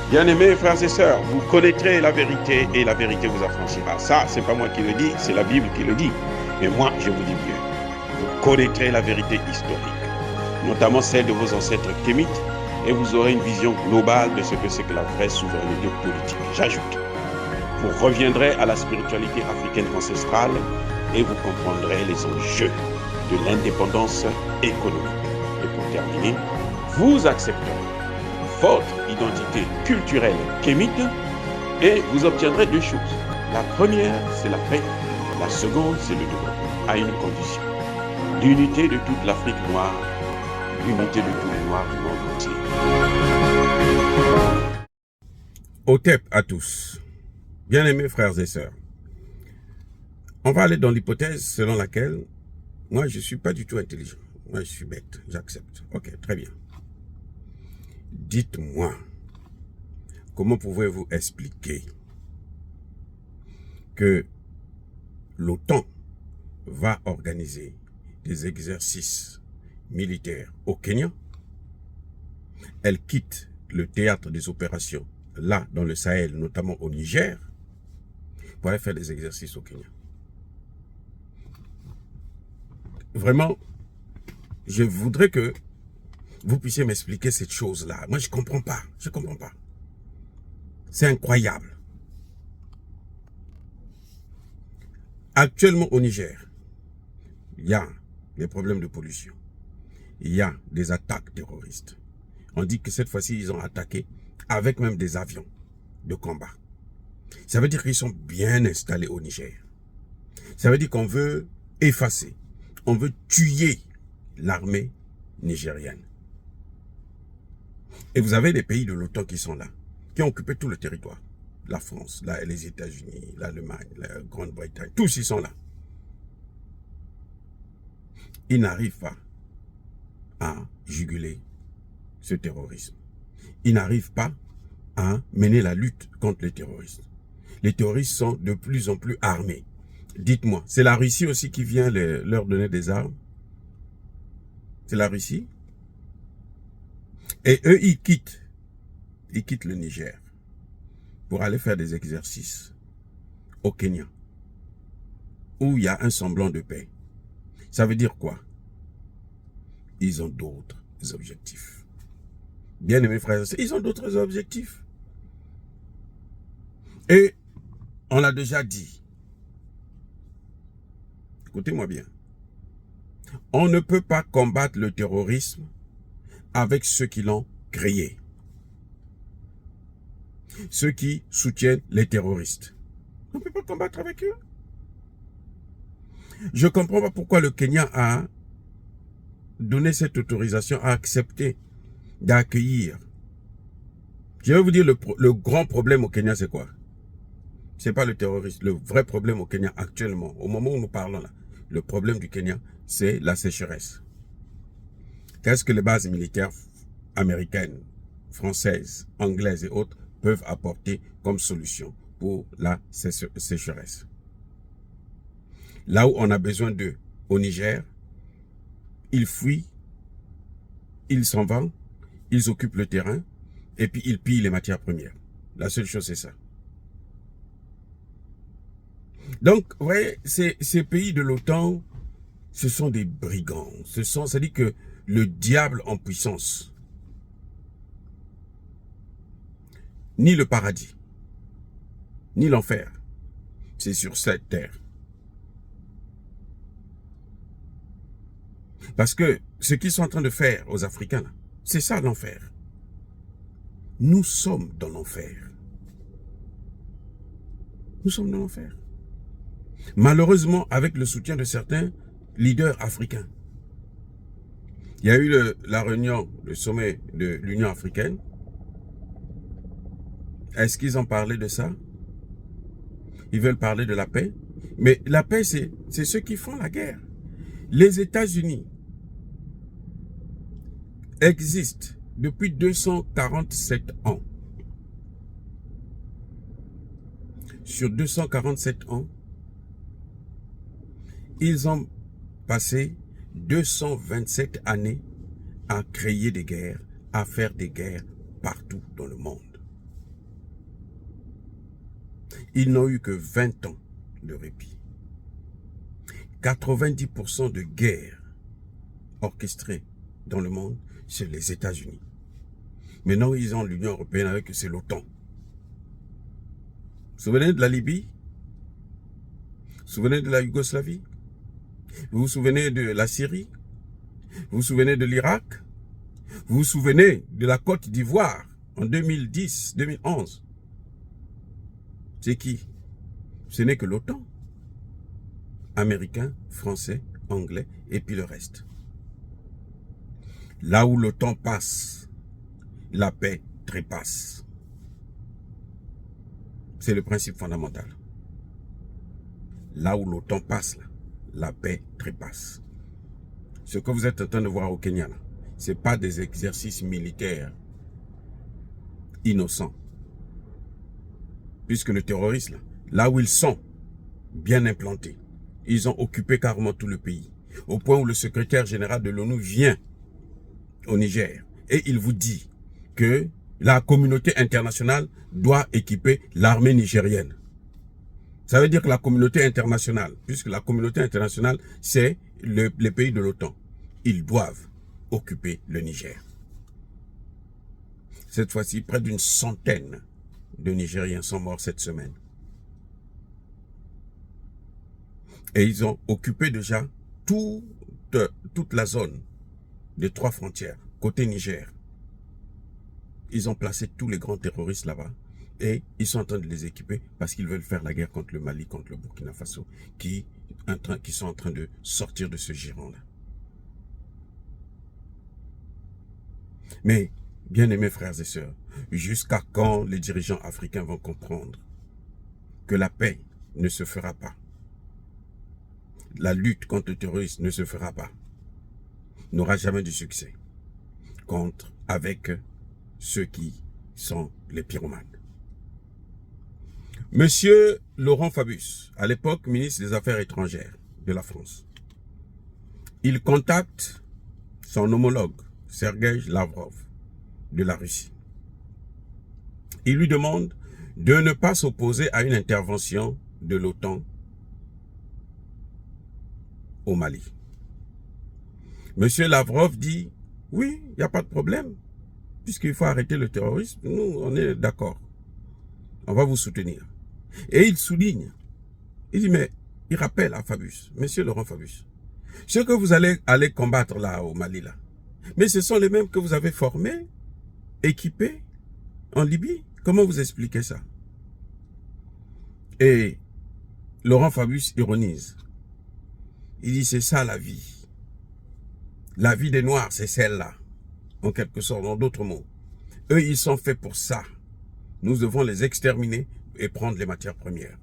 Bien-aimés frères et sœurs, vous connaîtrez la vérité et la vérité vous affranchira. Ça, c'est pas moi qui le dis, c'est la Bible qui le dit. Mais moi, je vous dis mieux. Vous connaîtrez la vérité historique, notamment celle de vos ancêtres kémites, et vous aurez une vision globale de ce que c'est que la vraie souveraineté politique. J'ajoute, vous reviendrez à la spiritualité africaine ancestrale et vous comprendrez les enjeux de l'indépendance économique. Et pour terminer, vous accepterez votre identité culturelle kémite et vous obtiendrez deux choses. La première, c'est la paix. La seconde, c'est le développement, à une condition. L'unité de toute l'Afrique noire, l'unité de tous les Noirs du monde entier. Otep à tous. Bien-aimés frères et sœurs. On va aller dans l'hypothèse selon laquelle moi je ne suis pas du tout intelligent. Moi je suis bête, j'accepte. Ok, très bien. Dites-moi, comment pouvez-vous expliquer que l'OTAN va organiser des exercices militaires au Kenya? Elle quitte le théâtre des opérations, là, dans le Sahel, notamment au Niger, pour aller faire des exercices au Kenya. Vraiment, je voudrais que vous puissiez m'expliquer cette chose-là. Moi, je ne comprends pas. Je ne comprends pas. C'est incroyable. Actuellement, au Niger, il y a des problèmes de pollution. Il y a des attaques terroristes. On dit que cette fois-ci, ils ont attaqué avec même des avions de combat. Ça veut dire qu'ils sont bien installés au Niger. Ça veut dire qu'on veut effacer, on veut tuer l'armée nigérienne. Et vous avez des pays de l'OTAN qui sont là, qui ont occupé tout le territoire. La France, les États-Unis, l'Allemagne, la Grande-Bretagne, tous ils sont là. Ils n'arrivent pas à juguler ce terrorisme. Ils n'arrivent pas à mener la lutte contre les terroristes. Les terroristes sont de plus en plus armés. Dites-moi, c'est la Russie aussi qui vient leur donner des armes? C'est la Russie? Et eux, ils quittent le Niger pour aller faire des exercices au Kenya, où il y a un semblant de paix. Ça veut dire quoi? Ils ont d'autres objectifs. Bien aimés frères et sœurs, ils ont d'autres objectifs. Et on l'a déjà dit. Écoutez-moi bien. On ne peut pas combattre le terrorisme avec ceux qui l'ont créé. Ceux qui soutiennent les terroristes. On ne peut pas combattre avec eux. Je ne comprends pas pourquoi le Kenya a donné cette autorisation, a accepté d'accueillir. Je vais vous dire, le grand problème au Kenya, c'est quoi? Ce n'est pas le terrorisme. Le vrai problème au Kenya actuellement, au moment où nous parlons là, le problème du Kenya, c'est la sécheresse. Qu'est-ce que les bases militaires américaines, françaises, anglaises et autres peuvent apporter comme solution pour la sécheresse? Là où on a besoin d'eux, au Niger, ils fuient, ils s'en vont, ils occupent le terrain et puis ils pillent les matières premières. La seule chose, c'est ça. Donc, vous voyez, ces pays de l'OTAN, ce sont des brigands. C'est-à-dire que le diable en puissance. Ni le paradis, ni l'enfer, c'est sur cette terre. Parce que ce qu'ils sont en train de faire aux Africains, c'est ça l'enfer. Nous sommes dans l'enfer. Nous sommes dans l'enfer. Malheureusement, avec le soutien de certains leaders africains. Il y a eu la réunion, le sommet de l'Union africaine. Est-ce qu'ils ont parlé de ça? Ils veulent parler de la paix. Mais la paix, c'est ceux qui font la guerre. Les États-Unis existent depuis 247 ans. Sur 247 ans, ils ont passé 227 années à créer des guerres, à faire des guerres partout dans le monde. Ils n'ont eu que 20 ans de répit. 90% de guerres orchestrées dans le monde, c'est les États-Unis. Maintenant, ils ont l'Union européenne avec c'est l'OTAN. Vous vous souvenez de la Libye? Vous vous souvenez de la Yougoslavie? Vous vous souvenez de la Syrie? Vous vous souvenez de l'Irak? Vous vous souvenez de la Côte d'Ivoire en 2010, 2011? C'est qui? Ce n'est que l'OTAN. Américains, Français, Anglais et puis le reste. Là où l'OTAN passe, la paix trépasse. C'est le principe fondamental. Là où l'OTAN passe, là, la paix trépasse. Ce que vous êtes en train de voir au Kenya, ce n'est pas des exercices militaires innocents. Puisque les terroristes, là où ils sont bien implantés, ils ont occupé carrément tout le pays. Au point où le secrétaire général de l'ONU vient au Niger et il vous dit que la communauté internationale doit équiper l'armée nigérienne. Ça veut dire que la communauté internationale, puisque la communauté internationale, c'est les pays de l'OTAN, ils doivent occuper le Niger. Cette fois-ci, près d'une centaine de Nigériens sont morts cette semaine. Et ils ont occupé déjà toute la zone des 3 frontières, côté Niger. Ils ont placé tous les grands terroristes là-bas et ils sont en train de les équiper parce qu'ils veulent faire la guerre contre le Mali, contre le Burkina Faso, qui sont en train de sortir de ce giron-là. Mais, bien-aimés frères et sœurs, jusqu'à quand les dirigeants africains vont comprendre que la paix ne se fera pas? La lutte contre le terrorisme ne se fera pas, n'aura jamais de succès avec ceux qui sont les pyromanes. Monsieur Laurent Fabius, à l'époque ministre des Affaires étrangères de la France, il contacte son homologue, Sergueï Lavrov, de la Russie. Il lui demande de ne pas s'opposer à une intervention de l'OTAN au Mali. Monsieur Lavrov dit, oui, il n'y a pas de problème, puisqu'il faut arrêter le terrorisme, nous, on est d'accord. On va vous soutenir. Et il souligne, il dit, mais il rappelle à Fabius, monsieur Laurent Fabius, ce que vous allez combattre là au Mali, là, mais ce sont les mêmes que vous avez formés, équipés en Libye. Comment vous expliquez ça? Et Laurent Fabius ironise. Il dit, c'est ça la vie. La vie des Noirs, c'est celle-là. En quelque sorte, en d'autres mots. Eux, ils sont faits pour ça. Nous devons les exterminer et prendre les matières premières.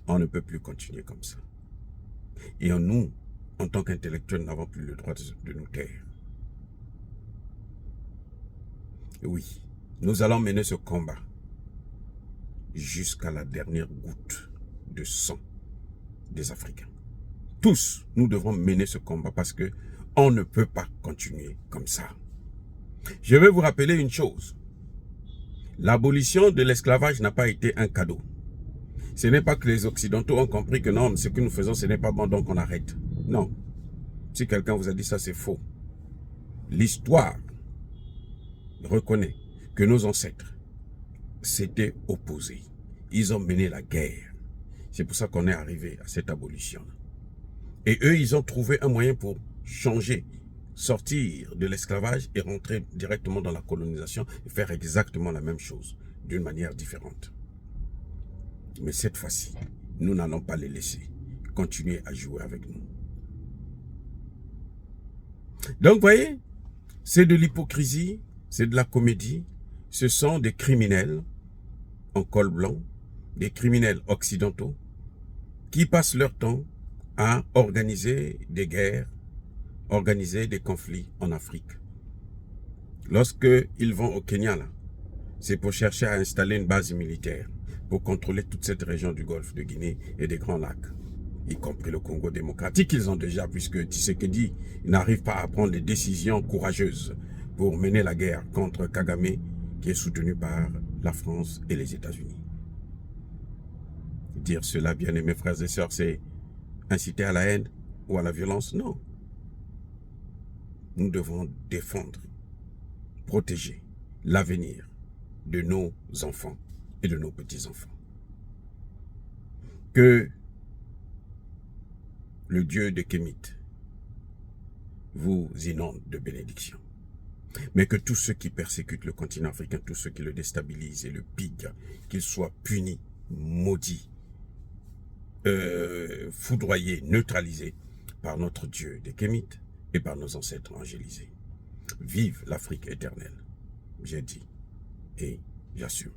On ne peut plus continuer comme ça. Et nous, en tant qu'intellectuels, n'avons plus le droit de nous taire. Oui, nous allons mener ce combat jusqu'à la dernière goutte de sang des Africains. Tous, nous devons mener ce combat parce que on ne peut pas continuer comme ça. Je vais vous rappeler une chose. L'abolition de l'esclavage n'a pas été un cadeau. Ce n'est pas que les Occidentaux ont compris que non, ce que nous faisons, ce n'est pas bon, donc on arrête. Non. Si quelqu'un vous a dit ça, c'est faux. L'histoire reconnaît que nos ancêtres s'étaient opposés. Ils ont mené la guerre. C'est pour ça qu'on est arrivé à cette abolition. Et eux, ils ont trouvé un moyen pour changer, sortir de l'esclavage et rentrer directement dans la colonisation et faire exactement la même chose, d'une manière différente. Mais cette fois-ci, nous n'allons pas les laisser continuer à jouer avec nous. Donc, vous voyez, c'est de l'hypocrisie, c'est de la comédie, ce sont des criminels en col blanc, des criminels occidentaux qui passent leur temps à organiser des guerres, organiser des conflits en Afrique. Lorsqu'ils vont au Kenya, là, c'est pour chercher à installer une base militaire pour contrôler toute cette région du Golfe de Guinée et des Grands Lacs. y compris le Congo démocratique, ils ont déjà, puisque Tshisekedi n'arrive pas à prendre les décisions courageuses pour mener la guerre contre Kagame, qui est soutenu par la France et les États-Unis. Dire cela, bien-aimés frères et sœurs, c'est inciter à la haine ou à la violence? Non. Nous devons défendre, protéger l'avenir de nos enfants et de nos petits-enfants. Que le Dieu de Kémit vous inonde de bénédictions. Mais que tous ceux qui persécutent le continent africain, tous ceux qui le déstabilisent et le pillent, qu'ils soient punis, maudits, foudroyés, neutralisés par notre Dieu de Kémit et par nos ancêtres angélisés. Vive l'Afrique éternelle, j'ai dit et j'assume.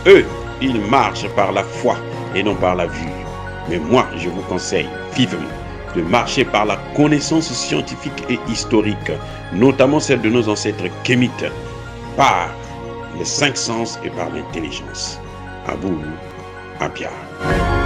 Eux, ils marchent par la foi et non par la vue. Mais moi, je vous conseille vivement de marcher par la connaissance scientifique et historique, notamment celle de nos ancêtres kémites, par les 5 sens et par l'intelligence. À vous, à Pierre.